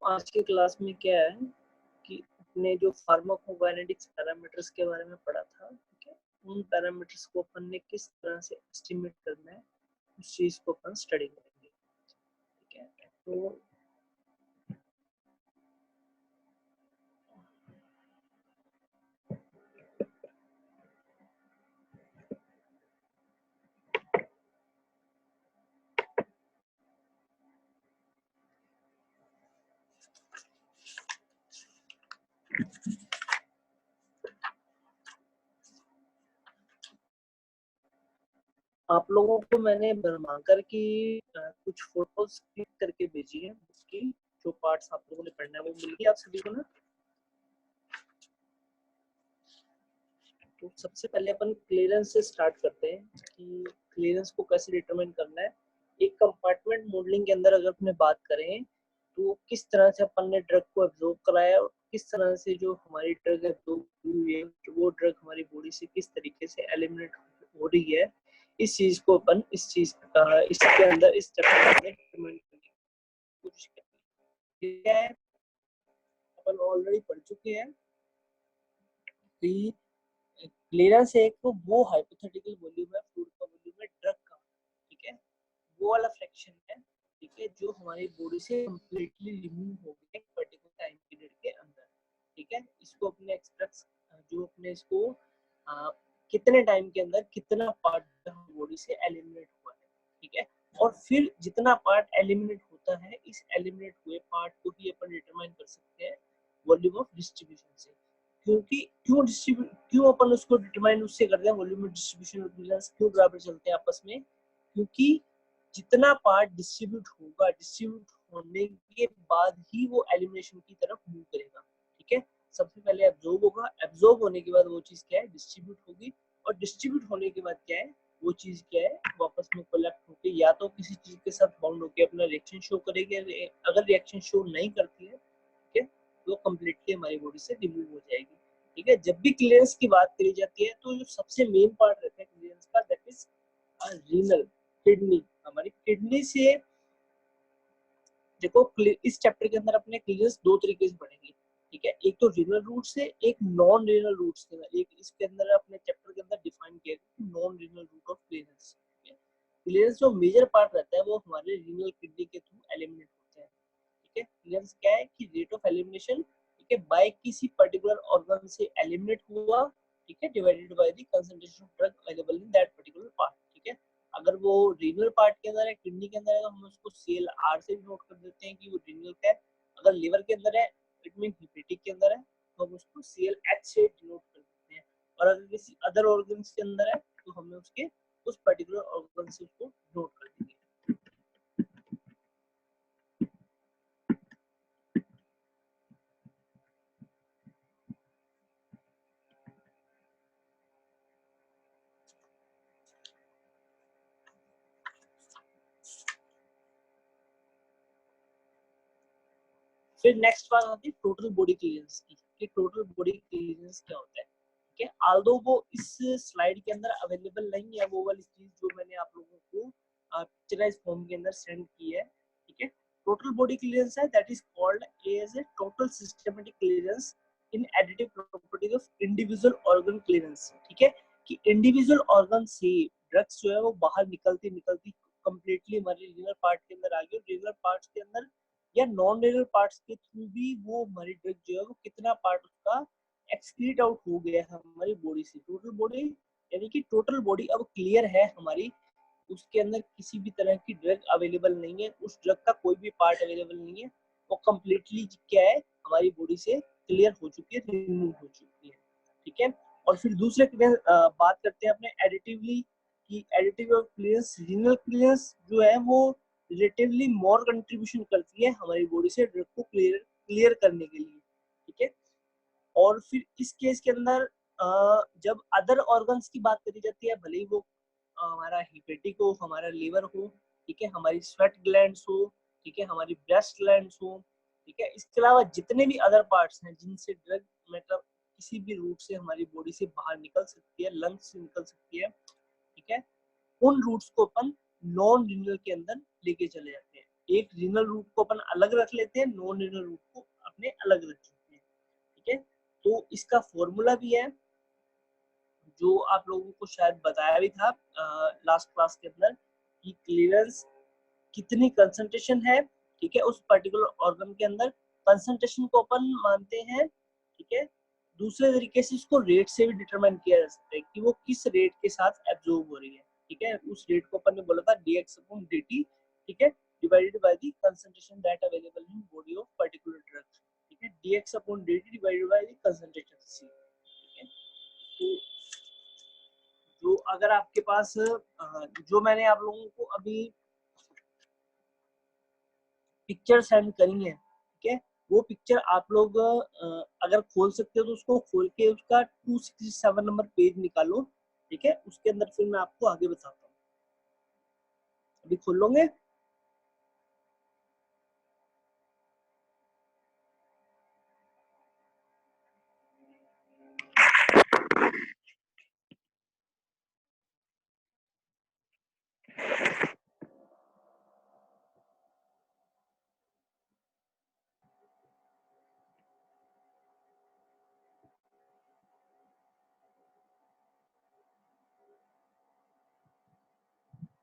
आज के क्लास में क्या है कि अपने जो फार्माकोकाइनेटिक्स पैरामीटर्स के बारे में पढ़ा था, ठीक है, उन पैरामीटर्स को अपन ने किस तरह से एस्टिमेट करना है उस चीज को अपन स्टडी करेंगे, ठीक है। तो आप लोगों को मैंने भरमाकर की कुछ फोटोज क्लिक करके भेजी है, उसकी जो पार्ट्स आप लोगों ने पढ़ना है वो मिल गया आप सभी को ना। तो सबसे पहले अपन क्लियरेंस से स्टार्ट करते हैं कि क्लियरेंस को कैसे डिटरमाइन करना है। एक कंपार्टमेंट मॉडलिंग के अंदर अगर अपने बात करें तो किस तरह से अपन ने ड्रग को एब्जॉर्ब कराया और किस तरह से जो हमारी ड्रग एब्जॉर्ब हुई है वो ड्रग हमारी बॉडी से किस तरीके से एलिमिनेट हो रही है, इस चीज को अपन इसके अंदर इस चैप्टर में डिटरमाइन करने की कोशिश करते हैं। क्या है, अपन ऑलरेडी पढ़ चुके हैं कि क्लियरेंस एक तो वो हाइपोथेटिकल वॉल्यूम है, फ्लूइड का वॉल्यूम है ड्रग का, ठीक है, वो वाला फ्रैक्शन है, ठीक है, जो हमारी बॉडी से कंप्लीटली रिमूव हो गया एक पर्टिकुलर टाइम पीरियड के अंदर, ठीक है। इसको अपने एक्सप्रेस जो अपने इसको आ, कितने टाइम के अंदर कितना पार्ट बॉडी से एलिमिनेट हुआ है, ठीक है। और फिर जितना पार्ट एलिमिनेट होता है, इस एलिमिनेट हुए पार्ट को ही अपन डिटरमाइन कर सकते हैं वॉल्यूम ऑफ डिस्ट्रीब्यूशन से। क्योंकि क्यों अपन उसको डिटरमाइन उससे करते हैं, वॉल्यूम ऑफ डिस्ट्रीब्यूशन और क्लियरेंस क्यों बराबर चलते हैं आपस में, क्योंकि जितना पार्ट डिस्ट्रीब्यूट होगा, डिस्ट्रीब्यूट होने के बाद ही वो एलिमिनेशन की तरफ मूव करेगा, ठीक है। सबसे पहले एब्जॉर्ब होगा, एब्जॉर्ब होने के बाद वो चीज क्या है, डिस्ट्रीब्यूट होगी, और डिस्ट्रीब्यूट होने के बाद क्या है, वो चीज क्या है, वापस में कोलैप्स होकर या तो किसी चीज के साथ बाउंड होकर अपना रिएक्शन शो करेगी। अगर रिएक्शन शो नहीं करती है, ठीक है, तो कंप्लीटली हमारी बॉडी से रिमूव हो जाएगी, ठीक है। जब भी क्लियरेंस की बात करी जाती है तो जो सबसे मेन पार्ट रहता है क्लियरेंस का, दैट इज रीनल, किडनी। हमारी किडनी से देखो, इस चैप्टर के अंदर अपने क्लियरेंस दो तरीके से पढ़ेंगे, ठीक है। एक तो रीनल रूट से, एक नॉन रीनल रूट से। एक इसके अंदर अपने चैप्टर के अंदर डिफाइन किया है non renal route of clearance. Clearance जो मेजर पार्ट रहता है वो हमारे रीनल किडनी के थ्रू एलिमिनेट होते हैं, ठीक है। क्लियरेंस क्या है कि रेट ऑफ एलिमिनेशन, ठीक है, बाय किसी पर्टिकुलर ऑर्गन से एलिमिनेट हुआ, ठीक है, divided by the concentration of drug available in that particular part, ठीक है। अगर वो रीनल पार्ट के अंदर है, किडनी के अंदर है, तो हम उसको CLR से नोट कर देते हैं कि वो रीनल का है। अगर लिवर के अंदर है, इट मीन हेपेटिक के अंदर है, तो हम उसको CLH से डिनोट कर देते हैं। और अगर किसी अदर ऑर्गन्स के अंदर है तो हमें उसके उस पर्टिकुलर ऑर्गन से उसको नोट कर देंगे। फिर नेक्स्ट बात आती है टोटल बॉडी क्लियरेंस की, कि टोटल बॉडी क्लियरेंस क्या होता है, ठीक है। आल्दो वो इस स्लाइड के अंदर अवेलेबल नहीं है, वो वाली चीज जो मैंने आप लोगों को पिक्चराइज फॉर्म के अंदर सेंड की है, ठीक है। टोटल बॉडी क्लियरेंस है, that is called as a total systematic clearance in additive properties of individual organ clearance, ठीक है, कि इंडिविजुअल ऑर्गन से ड्रग्स जो है वो बाहर निकलती निकलती कंप्लीटली हमारे रीनल पार्ट के अंदर आ गई, रीनल पार्ट्स के अंदर या नॉन रेनल पार्ट्स के थ्रू भी वो हमारी ड्रग जो है वो कितना पार्ट उसका एक्सक्रीट आउट हो गया है हमारी बॉडी से। टोटल बॉडी यानी कि टोटल बॉडी अब क्लियर है हमारी, उसके अंदर किसी भी तरह की ड्रग अवेलेबल नहीं है, उस ड्रग का कोई भी पार्ट अवेलेबल नहीं है, वो कंप्लीटली क्या है, हमारी बॉडी से क्लियर हो चुकी है, रिमूव हो चुकी है, ठीक है। और फिर दूसरे बात करते हैं अपने एडिटिवली की, additive of clearance, renal clearance जो है वो रिलेटिवली मोर कंट्रीब्यूशन करती है हमारी बॉडी से ड्रग को क्लियर करने के लिए, ठीक है। और फिर इस केस के अंदर जब अदर ऑर्गन्स की बात करी जाती है, भले ही वो हमारा हिपेटिक हो, हमारा लीवर हो, ठीक है, हमारी स्वेट ग्लैंड्स हो, ठीक है, हमारी ब्रेस्ट ग्लैंड्स हो, ठीक है, इसके अलावा जितने भी अदर पार्ट्स हैं जिनसे ड्रग मतलब किसी भी रूट से हमारी बॉडी से बाहर निकल सकती है, लंग्स से निकल सकती है, ठीक है, उन रूट्स को अपन नॉन रीनल के अंदर लेके चले जाते हैं, एक रीनल रूट को अपन अलग रख लेते हैं, नॉन रीनल रूट को अपने अलग रख लेते हैं। ठीक है, तो इसका फॉर्मूला भी है जो आप लोगों को शायद बताया भी था लास्ट क्लास के अंदर, कि क्लियरेंस कितनी कंसंट्रेशन है, ठीक है, उस पर्टिकुलर ऑर्गन के अंदर, कंसंट्रेशन को अपन मानते हैं। ठीक है, दूसरे तरीके से इसको रेट से भी डिटरमाइन किया जा सकता है कि वो किस रेट के साथ एब्जॉर्ब हो रही है। ठीक है, उस रेट को अपन ने बोला था dx/dt, ठीक है, divided by the concentration that available in body of particular drug. ठीक है, dx/dt divided by the concentration c। ठीक है, तो जो अगर आपके पास जो मैंने आप लोगों को अभी पिक्चर सेंड करी है, ठीक है, वो पिक्चर आप लोग अगर खोल सकते हो तो उसको खोल के उसका 267 नंबर पेज निकालो। ठीक है, उसके अंदर फिर मैं आपको आगे बताता हूँ। अभी खोल लोगे?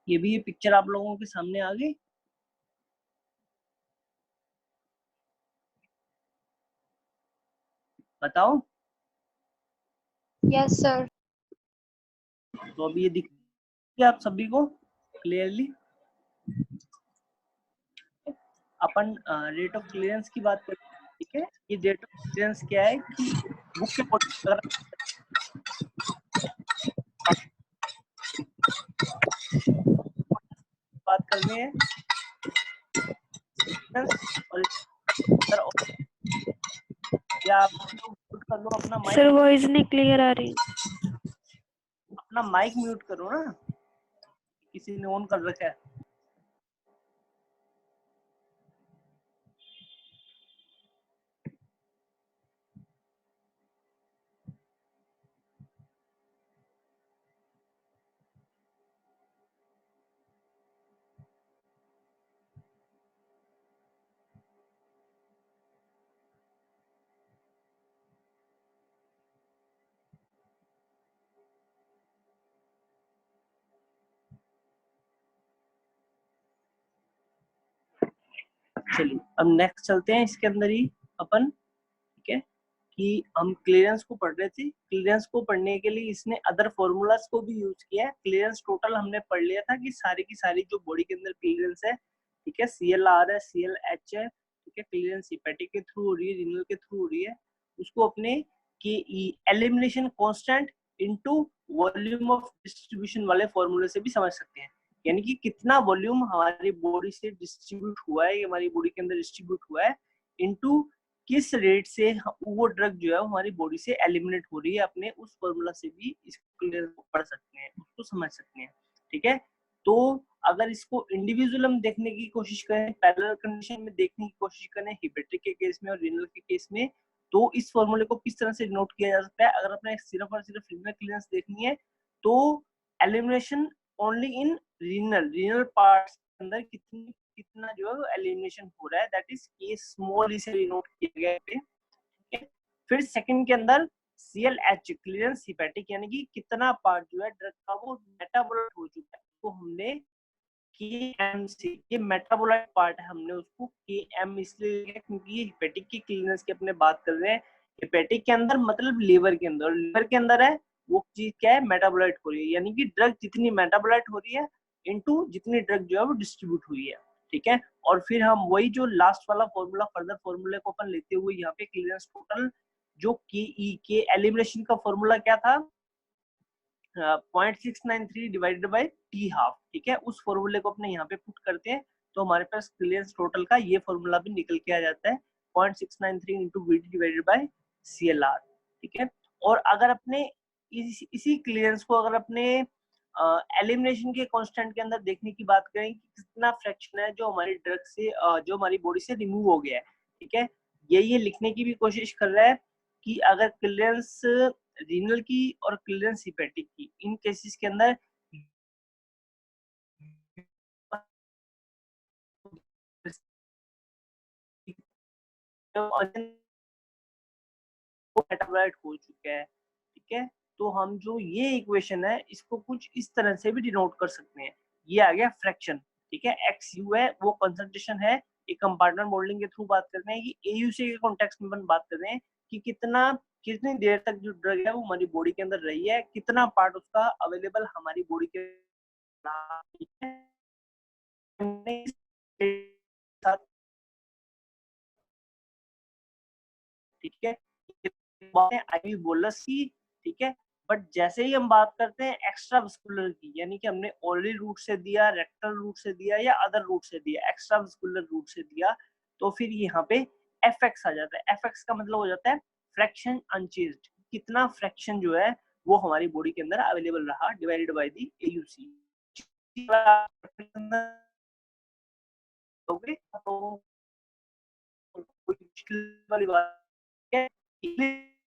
ये पिक्चर आप लोगों के सामने आ गई। बताओ। Yes sir. तो अभी ये दिख गया आप सभी को clearly? Upon rate of clearance की बात करते हैं। ठीक है, ये रेट ऑफ क्लियरेंस क्या है कि बुक के अगर बात करनी है और या आप लोग म्यूट कर लो अपना माइक। सर वॉइस नहीं क्लियर आ रही। अपना माइक म्यूट करो ना, किसी ने ऑन कर रखा है। चलिए अब नेक्स्ट चलते हैं इसके अंदर ही अपन। ठीक है, कि हम क्लियरेंस को पढ़ रहे थे, क्लियरेंस को पढ़ने के लिए इसने अदर फॉर्मूलाज को भी यूज किया है। क्लियरेंस टोटल हमने पढ़ लिया था कि सारी की सारी जो बॉडी के अंदर क्लियरेंस है, ठीक है, CLR है, CLH है, ठीक है, क्लियरेंस हिपैटिक के थ्रू हो रही है, रीनल के थ्रू हो रही है, उसको अपने कि elimination constant into volume of distribution वाले फॉर्मूले से भी समझ सकते हैं। यानी कि कितना वॉल्यूम हमारी बॉडी से डिस्ट्रीब्यूट हुआ है, हमारी बॉडी के अंदर डिस्ट्रीब्यूट हुआ है, इनटू किस रेट से वो ड्रग जो है हमारी बॉडी से एलिमिनेट हो रही है, अपने उस फॉर्मूला से भी इसको क्लियर पढ़ सकते हैं, उसको समझ सकते हैं। ठीक है, तो अगर इसको इंडिविजुअल हम देखने की कोशिश करें, पैरेलल कंडीशन में देखने की कोशिश करें, हिपेट्रिक के केस में और रीनल के केस में, तो इस फॉर्मूले को किस तरह से नोट किया जा सकता है। अगर अपने सिर्फ और सिर्फ रीनल क्लियरेंस देखनी है तो elimination only in renal parts के अंदर कितना जो है एलिमिनेशन हो रहा है, दैट इज के स्मॉल इसे नोट किया गया है। ठीक है, फिर सेकंड के अंदर CLH क्लियरेंस हिपैटिक, यानी कि कितना पार्ट जो है ड्रग का वो मेटाबोलाइट हो चुका है, तो हमने KM से, ये मेटाबोलाइट पार्ट है, हमने उसको KM इसलिए लिया क्योंकि ये हिपैटिक की क्लियरेंस की अपने बात कर रहे हैं। हिपैटिक के अंदर मतलब लीवर के अंदर, लीवर के अंदर है वो चीज क्या है, मेटाबोलाइट हो रही है, यानी कि ड्रग जितनी मेटाबोलाइट हो रही है इनटू जितनी ड्रग जो है वो डिस्ट्रीब्यूट हुई है। ठीक है, और फिर हम वही जो लास्ट वाला फॉर्मूला, फर्दर फॉर्मूले को अपन लेते हुए यहाँ पे क्लियरेंस टोटल जो के एलिमिनेशन का फॉर्मूला क्या था, 0.693 डिवाइडेड बाय टी हाफ। ठीक है, उस फॉर्मूले को अपने यहाँ पे पुट करते हैं तो हमारे पास क्लियरेंस टोटल का ये फॉर्मूला भी निकल के आ जाता है, 0.693 into VD divided by CLR। ठीक है, और अगर अपने इसी क्लियरेंस को अगर अपने एलिमिनेशन के कांस्टेंट के अंदर देखने की बात करें कि कितना फ्रैक्शन है जो हमारी ड्रग से जो हमारी बॉडी से रिमूव हो गया है। ठीक है, ये लिखने की भी कोशिश कर रहा है कि अगर क्लियरेंस रीनल की और क्लियरेंस हिपैटिक की, इन केसेस के अंदर मेटाबोलाइट हो चुका है, ठीक है। तो हम जो ये इक्वेशन है इसको कुछ इस तरह से भी डिनोट कर सकते हैं। ये आ गया फ्रैक्शन, ठीक है। एक्स यू है वो कंसंट्रेशन है, एक कंपार्टमेंट मॉडलिंग के थ्रू बात करते हैं कि एयूसी के कॉन्टेक्स्ट में अपन बात कर रहे हैं कि कितनी देर तक जो ड्रग है वो हमारी बॉडी के अंदर रही है, कितना पार्ट उसका अवेलेबल हमारी बॉडी के साथ, ठीक है। आईवी बोलस की, ठीक है। बट जैसे ही हम बात करते हैं एक्स्ट्रा वस्कुलर की, यानी कि हमने ओरली रूट से दिया, रेक्टल रूट से दिया या अदर रूट से दिया, एक्स्ट्रा वस्कुलर रूट से दिया, तो फिर यहाँ पे एफ एक्स आ जाता है। एफ एक्स का मतलब हो जाता है फ्रैक्शन अनचेंज्ड, कितना फ्रैक्शन जो है वो हमारी बॉडी के अंदर अवेलेबल रहा divided by the AUC. Okay, तो कोई मुश्किल वाली बात है,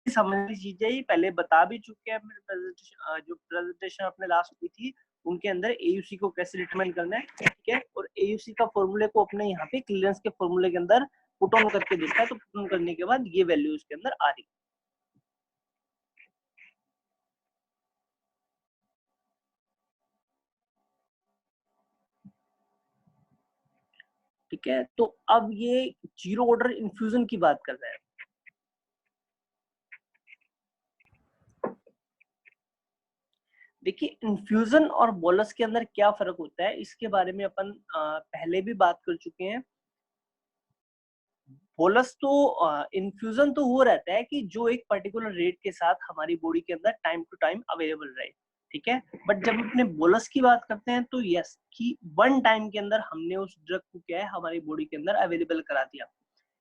समझने चीजें ही पहले बता भी चुके हैं अपने प्रेजेंटेशन, जो प्रेजेंटेशन अपने लास्ट की थी उनके अंदर एयूसी को कैसे डिटरमाइन करना है, ठीक है। और एयूसी का फॉर्मूले को अपने यहाँ पे क्लियरेंस के फॉर्मूले के अंदर पुट ऑन करके देखा है, तो पुट ऑन करने के बाद ये वैल्यू इसके अंदर आ रही, ठीक है। तो अब ये जीरो ऑर्डर इन्फ्यूजन की बात कर रहे हैं। देखिए इन्फ्यूजन और बोलस के अंदर क्या फर्क होता है इसके बारे में अपन पहले भी बात कर चुके हैं। बोलस तो इन्फ्यूजन तो वो रहता है कि जो एक पर्टिकुलर रेट के साथ हमारी बॉडी के अंदर टाइम टू टाइम अवेलेबल रहे, ठीक है। बट जब अपने बोलस की बात करते हैं तो यस कि वन टाइम के अंदर हमने उस ड्रग को क्या है हमारी बॉडी के अंदर अवेलेबल करा दिया,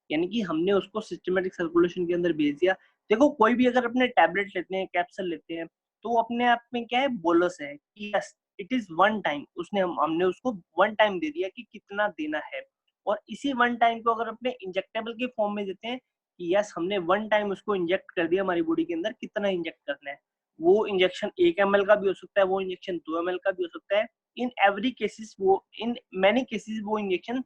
यानी कि हमने उसको सिस्टमेटिक सर्कुलेशन के अंदर भेज दिया। देखो कोई भी अगर अपने टैबलेट लेते हैं, कैप्सूल लेते हैं, तो वो अपने आप में क्या है बोलस है कि yes it is one time, उसने हमने उसको वन टाइम दे दिया कि कितना देना है। और इसी वन टाइम को अगर अपने इंजेक्टेबल के फॉर्म में देते हैं कि यस हमने वन टाइम उसको इंजेक्ट कर दिया हमारी बॉडी के अंदर, कितना इंजेक्ट करना है, वो इंजेक्शन 1 ml का भी हो सकता है, वो इंजेक्शन 2 ml का भी हो सकता है। इन एवरी केसेस वो इन मैनी केसेस वो इंजेक्शन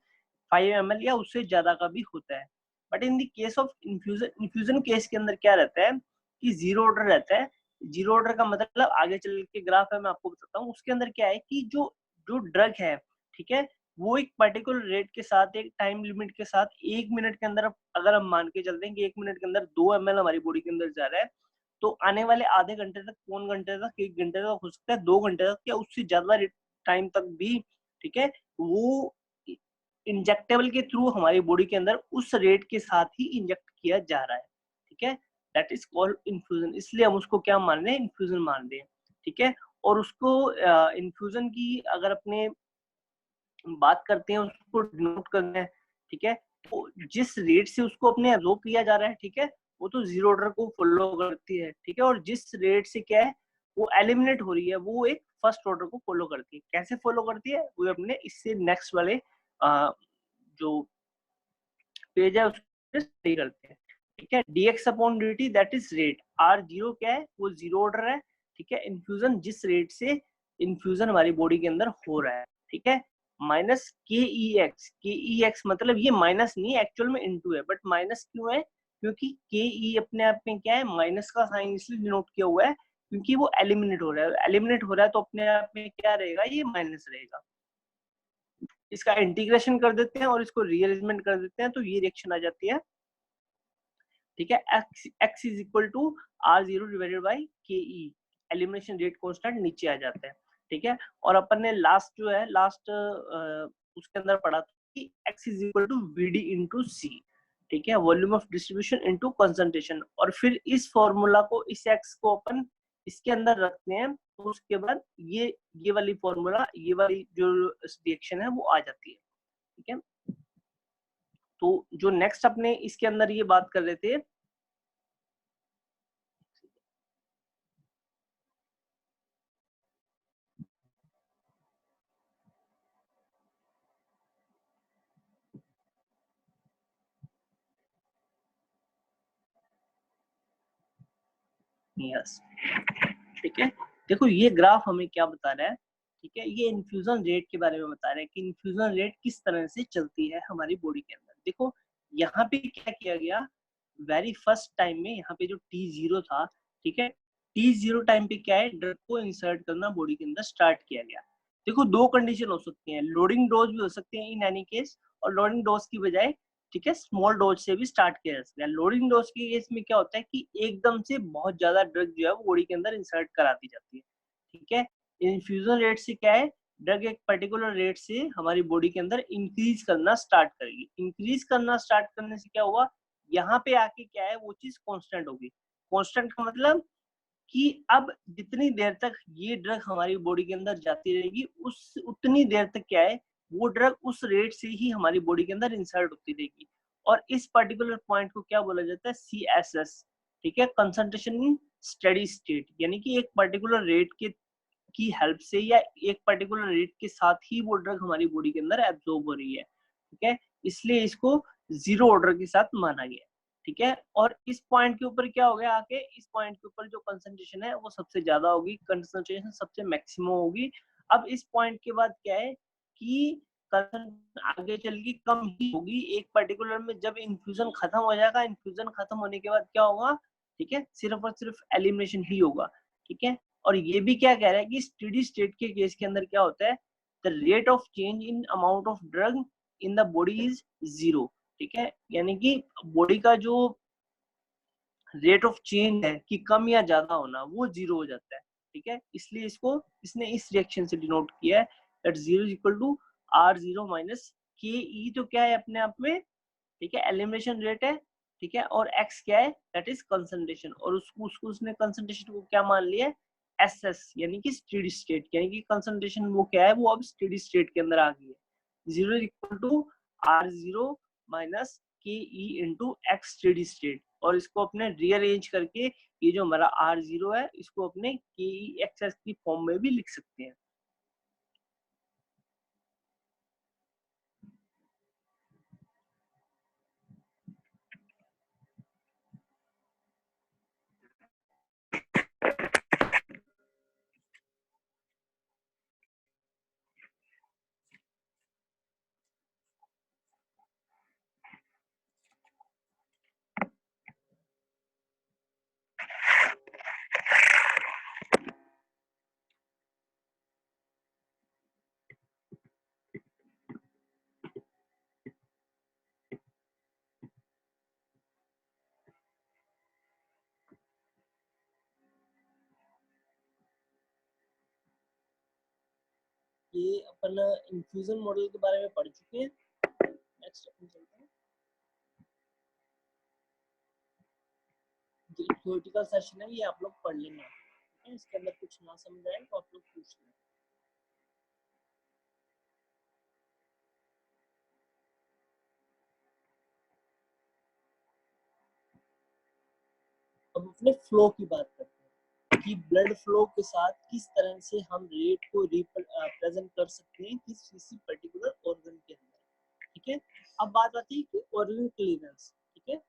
5 ml या उससे ज्यादा का भी होता है। But in the case of infusion case के अंदर क्या रहता है कि जीरो ऑर्डर रहता है। जीरो ऑर्डर का मतलब आगे चल के ग्राफ है मैं आपको बताता हूँ, उसके अंदर क्या है कि जो जो ड्रग है, ठीक है, वो एक पर्टिकुलर रेट के साथ एक टाइम लिमिट के साथ 1 मिनट के अंदर अगर हम मान के चलते हैं कि 1 मिनट के अंदर 2 ml हमारी बॉडी के अंदर जा रहा है, तो आने वाले आधे घंटे तक, पौन घंटे तक, 1 घंटे तक, हो सकता है 2 घंटे तक या उससे ज्यादा टाइम तक भी, ठीक है, वो इंजेक्टेबल के थ्रू हमारी बॉडी के अंदर उस रेट के साथ ही इंजेक्ट किया जा रहा है, ठीक है। दैट इज कॉल्ड इन्फ्यूजन, इसलिए हम उसको क्या मान रहे हैं, इन्फ्यूजन मान रहे हैं, ठीक है। और उसको इन्फ्यूजन की अगर अपने बात करते हैं, उसको डिनोट करना है, ठीक है। तो जिस रेट से उसको अपने एब्जॉर्ब किया जा रहा है, ठीक है, वो तो जीरो ऑर्डर को फॉलो करती है, ठीक है। और जिस रेट से क्या है वो एलिमिनेट हो रही है, वो एक फर्स्ट ऑर्डर को फॉलो करती है। कैसे फॉलो करती है वो अपने इससे नेक्स्ट वाले जो पेज है उससे सही करते हैं, ठीक है। dx upon dt that is rate, r zero क्या है वो जीरो ऑर्डर है, ठीक है। इन्फ्यूजन जिस रेट से इन्फ्यूजन हमारी बॉडी के अंदर हो रहा है, ठीक है, माइनस के ई एक्स मतलब ये माइनस नहीं एक्चुअल में इनटू है, बट माइनस क्यों है क्योंकि के ई अपने आप में क्या है माइनस का साइन इसलिए डिनोट किया हुआ है क्योंकि वो एलिमिनेट हो रहा है, एलिमिनेट हो रहा है तो अपने आप में क्या रहेगा ये माइनस रहेगा। इसका इंटीग्रेशन कर देते हैं और इसको रीअरेंजमेंट कर देते हैं तो ये रिएक्शन आ जाती है, ठीक है। x is equal to R zero divided by K E, elimination rate constant नीचे आ जाता है, ठीक है। और अपन ने लास्ट जो है लास्ट उसके अंदर पढ़ा था कि x is equal to V D into C, ठीक है, volume of distribution into concentration. और फिर इस फॉर्मूला को इस x को अपन इसके अंदर रखते हैं तो उसके बाद ये वाली फॉर्मूला ये वाली जो रिएक्शन है वो आ जाती है, ठीक है। तो जो नेक्स्ट अपने इसके अंदर ये बात कर रहे थे, यस, ठीक है। देखो ये ग्राफ हमें क्या बता रहा है, ठीक है, ये इन्फ्यूजन रेट के बारे में बता रहा है कि इन्फ्यूजन रेट किस तरह से चलती है हमारी बॉडी के अंदर। देखो यहाँ पे क्या किया गया, वेरी फर्स्ट टाइम में यहाँ पे जो T0 था, ठीक है, T0 टाइम पे क्या है, ड्रग को इंसर्ट करना बॉडी के अंदर स्टार्ट किया गया। देखो दो कंडीशन हो सकती हैं, लोडिंग डोज भी हो सकते हैं इन एनी केस, और लोडिंग डोज की बजाय, ठीक है, स्मॉल डोज से भी स्टार्ट किया जा सकता है। लोडिंग डोज के केस में क्या होता है कि एकदम से बहुत ज्यादा ड्रग जो है वो बॉडी के अंदर इंसर्ट करा दी जाती है, ठीक है। इन्फ्यूजन रेट से क्या है, ड्रग एक पर्टिकुलर रेट से हमारी बॉडी के अंदर इंक्रीज करना स्टार्ट करेगी। इंक्रीज करना स्टार्ट करने से क्या हुआ, यहाँ पे आके क्या है, वो चीज कांस्टेंट होगी। कांस्टेंट का मतलब कि अब जितनी देर तक ये ड्रग हमारी बॉडी के अंदर जाती रहेगी, उस उतनी देर तक क्या है, वो ड्रग उस रेट से ही हमारी बॉडी के अंदर इंसर्ट होती रहेगी। और इस पर्टिकुलर पॉइंट को क्या बोला जाता है, CSS, ठीक है, कंसंट्रेशन इन स्टेडी स्टेट, यानी कि एक पर्टिकुलर रेट के की हेल्प से या एक पर्टिकुलर रेट के साथ ही वो ड्रग हमारी बॉडी के अंदर एब्जॉर्ब हो रही है, ठीक है। इसलिए इसको जीरो ऑर्डर के साथ माना गया, ठीक है। और इस पॉइंट के ऊपर क्या हो गया, आके इस पॉइंट के ऊपर जो कंसंट्रेशन है वो सबसे ज्यादा होगी, कंसंट्रेशन सबसे मैक्सिमम होगी। अब इस पॉइंट के बाद क्या है कि आगे चल के कम ही होगी एक पर्टिकुलर में, जब इन्फ्यूजन खत्म हो जाएगा, इन्फ्यूजन खत्म होने के बाद क्या होगा, ठीक है, सिर्फ और सिर्फ एलिमिनेशन ही होगा, ठीक है। और ये भी क्या कह रहा है कि स्टेडी स्टेट के केस के अंदर क्या होता है, the rate of change in amount of drug in the body is zero, ठीक है, यानी कि बॉडी का जो रेट ऑफ चेंज है कि कम या ज्यादा होना, वो जीरो हो जाता है, ठीक है। इसलिए इसको इसने इस रिएक्शन से डिनोट किया है that zero is equal to R0 minus K E, तो क्या है अपने आप में, ठीक है, एलिमिनेशन रेट है, ठीक है, और x क्या है, दैट इज कंसंट्रेशन, और उसको उसने कंसंट्रेशन को क्या मान लिया है, SS, यानी कि स्टेडी स्टेट, यानी कि कंसंट्रेशन वो क्या है, वो अब स्टेडी स्टेट के अंदर आ गई है। Zero equal to R0 minus K E into x steady state, और इसको अपने रीअरेंज करके ये जो हमारा R0 है, इसको अपने के ई एक्स एस की फॉर्म में भी लिख सकते हैं। ये अपन इन्फ्यूजन मॉडल के बारे में पढ़ चुके हैं। नेक्स्ट अपन चलते हैं, थ्योरेटिकल सेशन है, ये आप लोग पढ़ लेना, इसके अंदर कुछ ना समझ आए तो आप लोग पूछ लें। अब अपने फ्लो की बात करते हैं कि ब्लड फ्लो के साथ किस तरह से हम रेट को रिप्रेजेंट कर सकते हैं किसी पर्टिकुलर ऑर्गन के अंदर, ठीक है। अब बात आती है कि ऑर्गन क्लीयरेंस, ठीक है।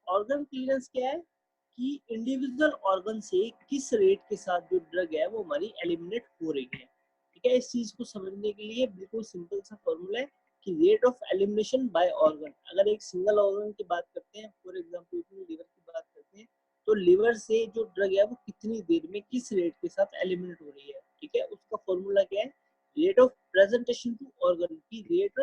ऑर्गन क्लीयरेंस क्या है कि इंडिविजुअल ऑर्गन से किस रेट के साथ जो ड्रग है वो हमारी एलिमिनेट हो रही है, ठीक है। इस चीज को समझने के लिए बिल्कुल सिंपल सा फॉर्मूला है कि rate of elimination by organ. अगर एक सिंगल ऑर्गन की बात करते हैं, फॉर एग्जांपल लीवर की बात करते हैं, तो लीवर से जो ड्रग है वो कितनी देर में किस रेट के साथ एलिमिनेट हो रही है, ठीक है। उसका फॉर्मूला क्या है, rate of presentation to organ की रेट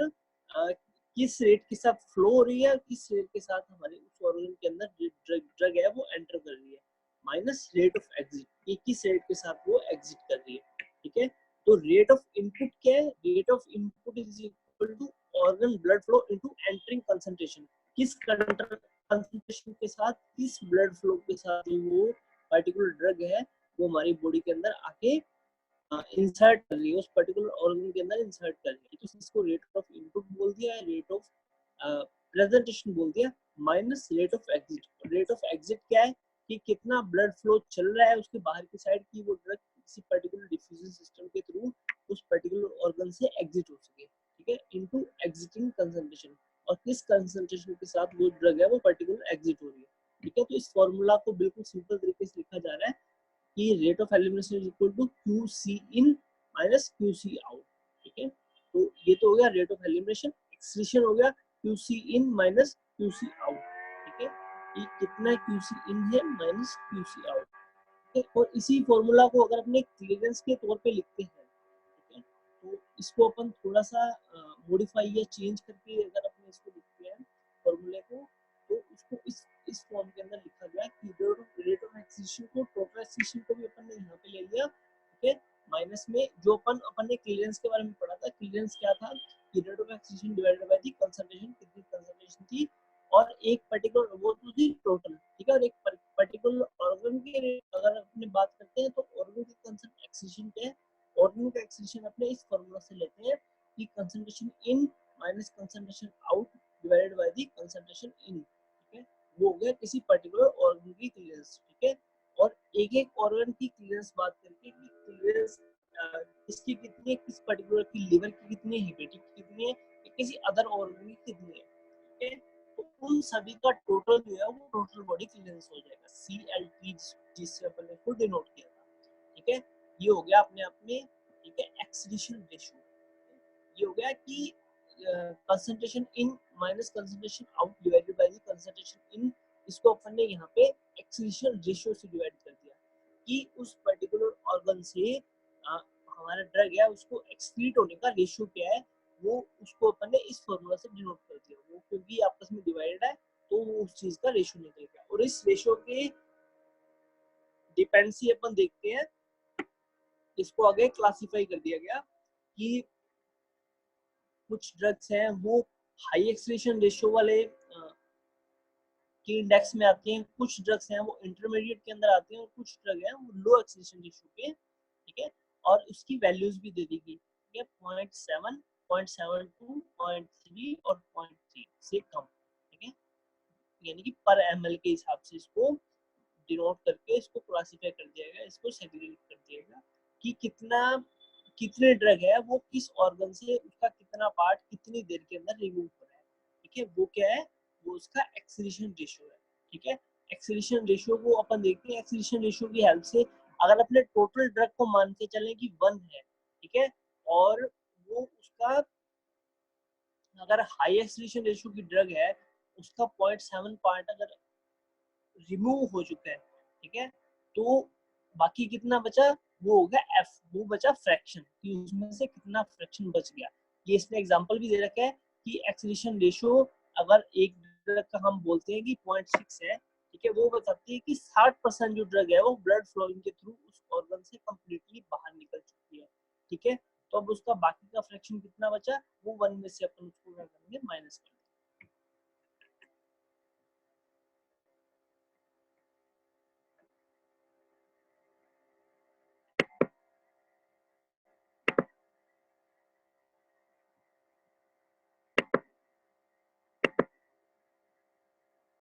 किस रेट के साथ फ्लो हो रही है, किस रेट के साथ हमारे उस ऑर्गन के अंदर ड्रग है वो एंटर कर रही है, माइनस रेट ऑफ एग्जिट, ये किस रेट के साथ वो एग्जिट कर रही है, ठीक है। तो रेट ऑफ इनपुट क्या है, rate of input is equal to organ blood flow into entering concentration, किस कंसंट्रेशन के साथ, किस ब्लड फ्लो के साथ वो पर्टिकुलर ड्रग है वो हमारी बॉडी के अंदर आके इंसर्ट कर रही है, उस पर्टिकुलर ऑर्गन के अंदर इंसर्ट कर रही है, तो इसको रेट ऑफ इनपुट बोल दिया है, रेट ऑफ प्रेजेंटेशन बोल दिया, minus rate of exit. Rate of exit क्या है कि कितना ब्लड फ्लो चल रहा है उसके बाहर की साइड की वो ड्रग किसी पर्टिकुलर डिफ्यूजन सिस्टम के थ्रू उस पर्टिकुलर ऑर्गन से एग्जिट हो सके, ठीक है, इनटू एग्जिटिंग कंसंट्रेशन, और किस कंसंट्रेशन के साथ वो ड्रग है वो पर्टिकुलर एग्जिट हो रही है, ठीक है। तो इस फॉर्मूला को बिल्कुल सिंपल तरीके से लिखा जा रहा है कि rate of elimination is equal to Q C in minus Q C out, ठीक है। तो ये तो हो गया रेट ऑफ एलिमिनेशन। एक्सक्रीशन हो गया Q C in minus QC out, ठीक है, ये कितना क्यूसी इन है माइनस क्यूसी आउट, ठीक है। और इसी फॉर्मूला को अगर अपने क्लियरेंस के तौर पे लिखते हैं, ठीक है, तो इसको अपन थोड़ा सा मॉडिफाई या चेंज करके अगर अपन इसको लिखते हैं फॉर्मूले को, तो उसको इस फॉर्म के अंदर लिखा गया कि रेट ऑफ एक्विजिशन को टोटल एक्विजिशन को भी अपन ने यहाँ पे ले लिया, ठीक है, माइनस में जो अपन ने क्लियरेंस के बारे में पढ़ा था, क्लियरेंस क्या था कि rate of acquisition divided by the concentration, कितनी कंसंट्रेशन थी और एक पर्टिकुलर वो तो थी टोटल, ठीक है, और एक पर्टिकुलर ऑर्गन की अगर अपने बात करते हैं तो ऑर्गन की कंसंट्रेशन एक्विजिशन क्या है, ऑर्गन का एक्विजिशन अपने इस फार्मूला से लेते हैं कि concentration in minus concentration out divided by the concentration in, ठीक है, वो हो गया किसी पर्टिकुलर ऑर्गन की क्लियरेंस, ठीक है। और एक एक ऑर्गन की क्लियरेंस बात करके कि क्लियरेंस इसकी कितनी है, किस पर्टिकुलर की लिवर की कितनी है, हेपेटिक की कितनी है, किसी अदर ऑर्गन की कितनी है, ठीक है, तो उन सभी का टोटल जो है वो टोटल बॉडी क्लियरेंस हो जाएगा, CLT जिससे अपन ने खुद डिनोट किया था, ठीक है। ये हो गया अपने आप में, ठीक है, एक्सक्रीशन रेशियो, ये हो गया कि concentration in minus concentration out divided by the concentration in, इसको अपन ने यहाँ पे एक्सक्रीशन रेशियो से डिवाइड कर दिया कि उस पर्टिकुलर ऑर्गन से हमारा ड्रग है उसको एक्सक्रीट होने का रेशियो क्या है, वो उसको अपन ने इस फॉर्मूला से डिनोट कर दिया, वो क्योंकि आपस में डिवाइडेड है तो वो उस चीज का रेशियो निकल गया। और इस रेशियो के डिपेंडेंसी अपन देखते हैं, इसको आगे क्लासिफाई कर दिया गया कि कुछ ड्रग्स हैं वो हाई एक्सक्रीशन रेशियो वाले की इंडेक्स में आते हैं, कुछ ड्रग्स हैं वो इंटरमीडिएट के अंदर आते हैं और कुछ ड्रग हैं वो लो एक्सक्रीशन रेशियो के, ठीक है, और उसकी वैल्यूज भी दे दी गई, ठीक है, 0.7, 0.72, 0.3 और 0.3 से कम, ठीक है, यानी कि पर ml के हिसाब से इसको डिनोट करके इसको क्लासिफाई कर दिया गया, इसको सेग्रीगेट कर दिया गया कि कितने ड्रग है वो किस ऑर्गन से उसका कितना पार्ट कितनी देर के अंदर रिमूव हो रहा है, ठीक है, वो क्या है, वो उसका एक्सीलरेशन रेशियो है, ठीक है। एक्सीलरेशन रेशियो को अपन देखते हैं, एक्सीलरेशन रेशियो की हेल्प से अगर अपने टोटल ड्रग को मान के चलें कि 1 है, ठीक है, और वो उसका अगर हाई एक्सीलरेशन रेशियो की ड्रग है उसका 0.7 पार्ट अगर रिमूव हो चुका है, ठीक है, तो बाकी कितना बचा, वो हो गया एफ, वो बचा फ्रैक्शन कि उसमें से कितना फ्रैक्शन बच गया। ये इसने एग्जांपल भी दे रखा है कि एक्सीलरेशन रेशियो अगर एक ड्रग का हम बोलते हैं कि 0.6 है, ठीक है, वो बताती है कि 60% जो ड्रग है वो ब्लड फ्लोइंग के थ्रू उस ऑर्गन से कंप्लीटली बाहर निकल चुकी है, ठीक है, तो अब उसका बाकी का फ्रैक्शन कितना बचा, वो 1 में से अपन उसको क्या करेंगे माइनस कर